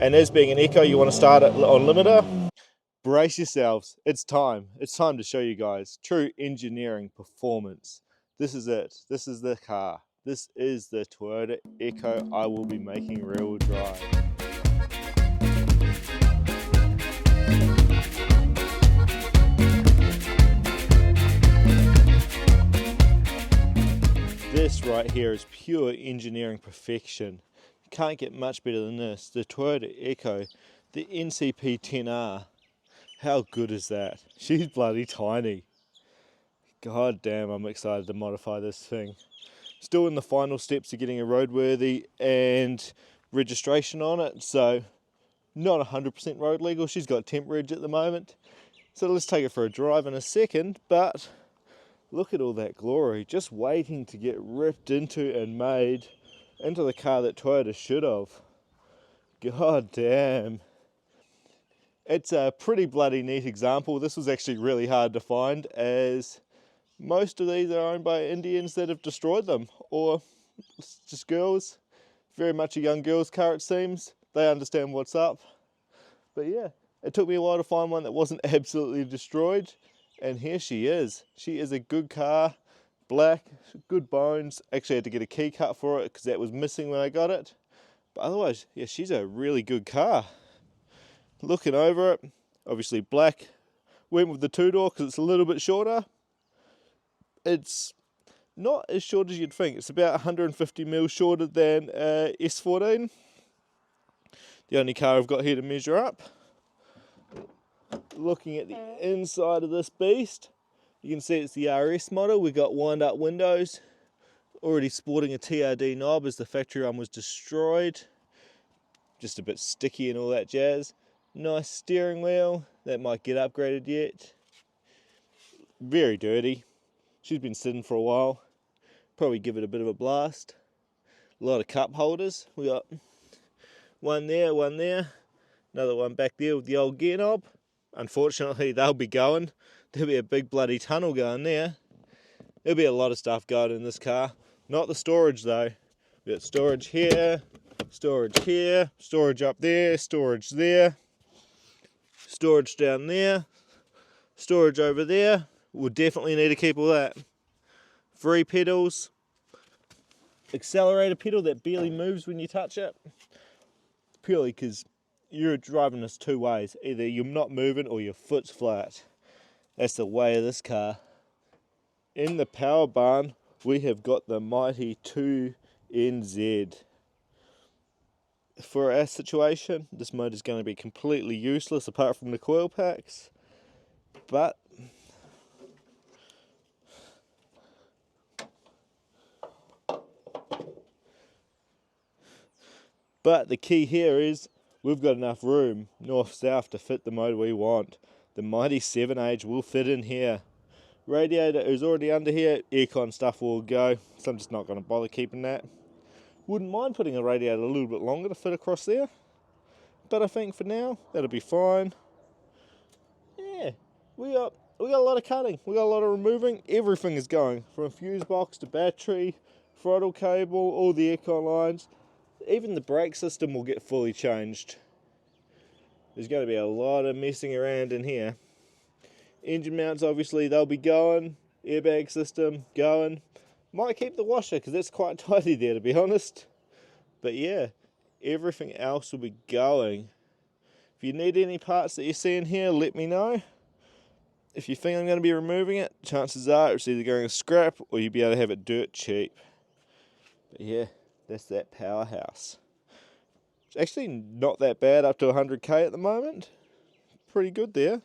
And as being an Eco, you want to start it on limiter. Brace yourselves, it's time to show you guys true engineering performance. This is it, this is the car, this is the Toyota Eco I will be making rear-wheel drive. This right here is pure engineering perfection. You can't get much better than this. The Toyota Eco, the NCP 10R. How good is that? She's bloody tiny. God damn, I'm excited to modify this thing. Still in the final steps of getting a roadworthy and registration on it, so not 100% road legal. She's got temp reg at the moment. So let's take it for a drive in a second, but look at all that glory, just waiting to get ripped into and made into the car that Toyota should have. God damn. It's a pretty bloody neat example. This was actually really hard to find, as most of these are owned by Indians that have destroyed them, or just girls. Very much a young girl's car, it seems. They understand what's up. But yeah, it took me a while to find one that wasn't absolutely destroyed, and here she is. She is a good car, black, good bones. Actually had to get a key cut for it because that was missing when I got it. But otherwise, yeah, she's a really good car. Looking over it, obviously black. Went with the two-door because it's a little bit shorter. It's not as short as you'd think. It's about 150 mil shorter than S14. The only car I've got here to measure up. Looking at the inside of this beast, you can see it's the RS model. We've got wind-up windows. Already sporting a TRD knob as the factory one was destroyed. Just a bit sticky and all that jazz. Nice steering wheel, that might get upgraded yet. Very dirty. She's been sitting for a while. Probably give it a bit of a blast. A lot of cup holders. We got one there, another one back there with the old gear knob. Unfortunately, they'll be going. There'll be a big bloody tunnel going there. There'll be a lot of stuff going in this car. Not the storage though. We've got storage here, storage up there, storage there. Storage down there, storage over there. We'll definitely need to keep all that. 3 pedals, accelerator pedal that barely moves when you touch it. Purely because you're driving this two ways. Either you're not moving or your foot's flat. That's the way of this car. In the power barn, we have got the mighty 2NZ. For our situation, this motor is going to be completely useless apart from the coil packs, but the key here is we've got enough room north-south to fit the motor we want. The mighty 7H will fit in here. Radiator is already under here, aircon stuff will go, so I'm just not going to bother keeping that. Wouldn't mind putting a radiator a little bit longer to fit across there, but I think for now that'll be fine. Yeah, we got a lot of cutting, we got a lot of removing. Everything is going from fuse box to battery, throttle cable, all the aircon lines. Even the brake system will get fully changed. There's going to be a lot of messing around in here. Engine mounts, obviously they'll be going. Airbag system going. Might keep the washer because that's quite tidy there, to be honest. But yeah, everything else will be going. If you need any parts that you see in here, let me know. If you think I'm going to be removing it, chances are it's either going to scrap or you'll be able to have it dirt cheap. But yeah, that's that powerhouse. It's actually not that bad up to 100k at the moment. Pretty good there.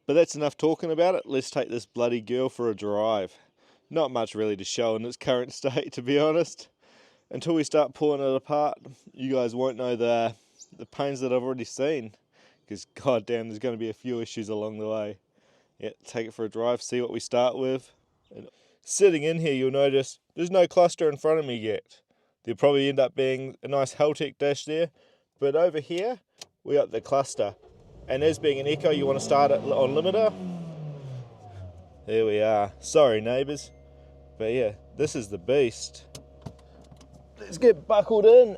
But that's enough talking about it. Let's take this bloody girl for a drive. Not much really to show in its current state, to be honest. Until we start pulling it apart, you guys won't know the pains that I've already seen. Because goddamn, there's going to be a few issues along the way. Yeah, take it for a drive, see what we start with. And sitting in here, you'll notice there's no cluster in front of me yet. There'll probably end up being a nice Haltech dash there. But over here, we got the cluster. And as being an Eco, you want to start it on limiter. There we are. Sorry, neighbours. But yeah, this is the beast. Let's get buckled in.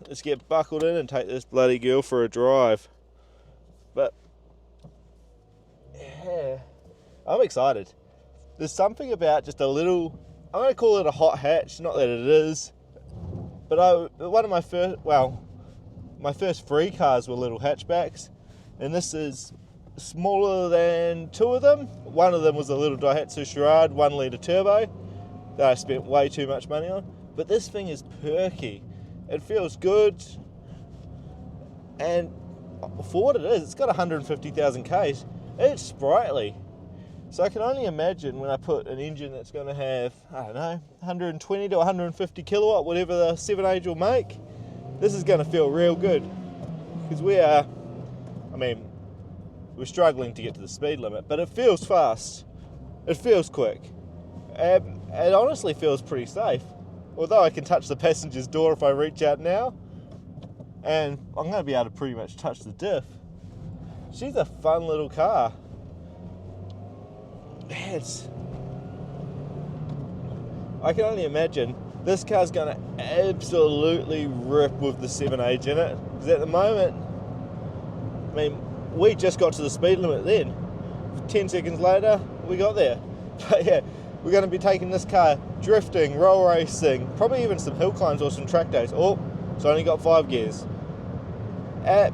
let's get buckled in and take this bloody girl for a drive. But yeah, I'm excited. There's something about just a little, I'm going to call it a hot hatch, not that it is, but one of my first, well, my first 3 cars were little hatchbacks, and this is smaller than 2 of them. One of them was a little Daihatsu Charade 1 litre turbo that I spent way too much money on, but this thing is perky. It feels good, and for what it is, it's got 150,000 Ks. It's sprightly. So I can only imagine when I put an engine that's going to have, I don't know, 120 to 150 kilowatt, whatever the 7Age will make, this is going to feel real good. Because we're struggling to get to the speed limit, but it feels fast. It feels quick. It honestly feels pretty safe. Although I can touch the passenger's door if I reach out now, and I'm going to be able to pretty much touch the diff. She's a fun little car. I can only imagine this car's going to absolutely rip with the 7Age in it. Because at the moment, we just got to the speed limit then. 10 seconds later, we got there. But yeah, we're going to be taking this car drifting, roll racing, probably even some hill climbs or some track days. Oh, it's only got 5 gears. At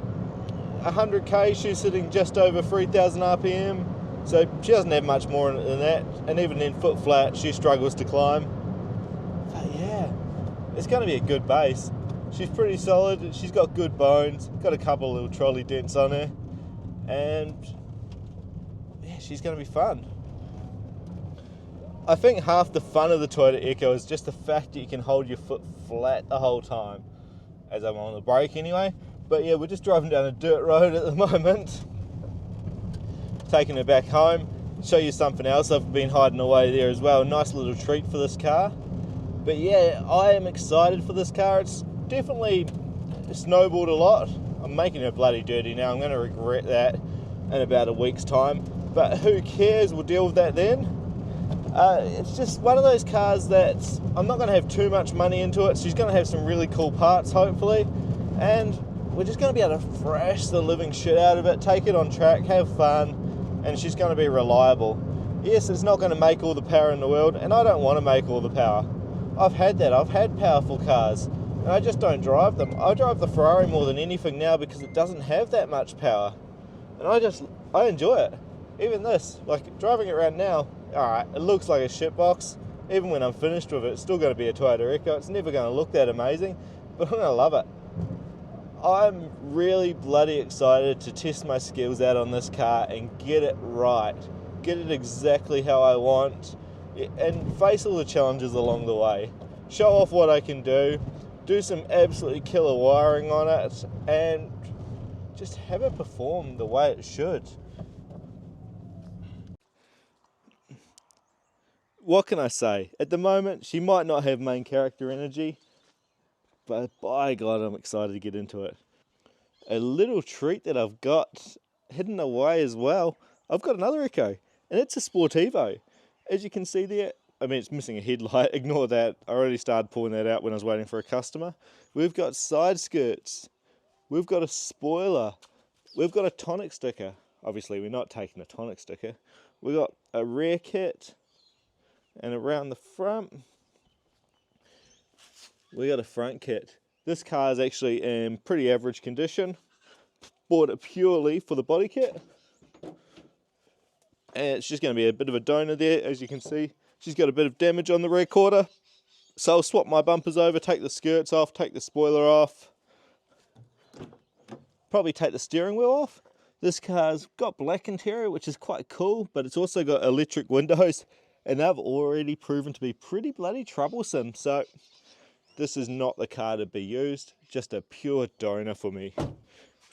100k, she's sitting just over 3,000 RPM. So she doesn't have much more than that, and even in foot flat, she struggles to climb. But yeah, it's going to be a good base. She's pretty solid, she's got good bones, got a couple of little trolley dents on her, and yeah, she's going to be fun. I think half the fun of the Toyota Echo is just the fact that you can hold your foot flat the whole time, as I'm on the brake anyway. But yeah, we're just driving down a dirt road at the moment. Taking her back home, show you something else I've been hiding away there as well. Nice little treat for this car. But yeah, I am excited for this car. It's definitely snowballed a lot. I'm making her bloody dirty now. I'm going to regret that in about a week's time. But who cares? We'll deal with that then. It's just one of those cars that I'm not going to have too much money into it. She's going to have some really cool parts, hopefully. And we're just going to be able to thrash the living shit out of it, take it on track, have fun. And she's going to be reliable. Yes, it's not going to make all the power in the world, and I don't want to make all the power. I've had that. I've had powerful cars, and I just don't drive them. I drive the Ferrari more than anything now because it doesn't have that much power. And I enjoy it. Even this, like driving it around now, alright, it looks like a shitbox. Even when I'm finished with it, it's still going to be a Toyota Echo. It's never going to look that amazing, but I'm going to love it. I'm really bloody excited to test my skills out on this car and get it right. Get it exactly how I want and face all the challenges along the way. Show off what I can do some absolutely killer wiring on it, and just have it perform the way it should. What can I say? At the moment, she might not have main character energy, but by God, I'm excited to get into it. A little treat that I've got hidden away as well. I've got another Echo, and it's a Sportivo. As you can see there, it's missing a headlight. Ignore that. I already started pulling that out when I was waiting for a customer. We've got side skirts. We've got a spoiler. We've got a tonic sticker. Obviously, we're not taking a tonic sticker. We've got a rear kit, and around the front, we got a front kit. This car is actually in pretty average condition. Bought it purely for the body kit. And it's just going to be a bit of a donor there, as you can see. She's got a bit of damage on the rear quarter. So I'll swap my bumpers over, take the skirts off, take the spoiler off. Probably take the steering wheel off. This car's got black interior, which is quite cool, but it's also got electric windows. And they've already proven to be pretty bloody troublesome. So this is not the car to be used, just a pure donor for me.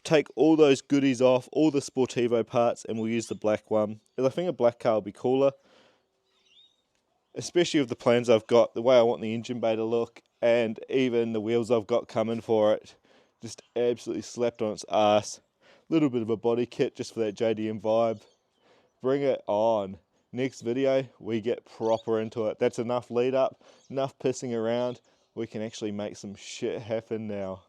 Take all those goodies off, all the Sportivo parts, and we'll use the black one. And I think a black car will be cooler, especially with the plans I've got, the way I want the engine bay to look, and even the wheels I've got coming for it. Just absolutely slapped on its ass. Little bit of a body kit just for that JDM vibe. Bring it on. Next video, we get proper into it. That's enough lead up, enough pissing around. We can actually make some shit happen now.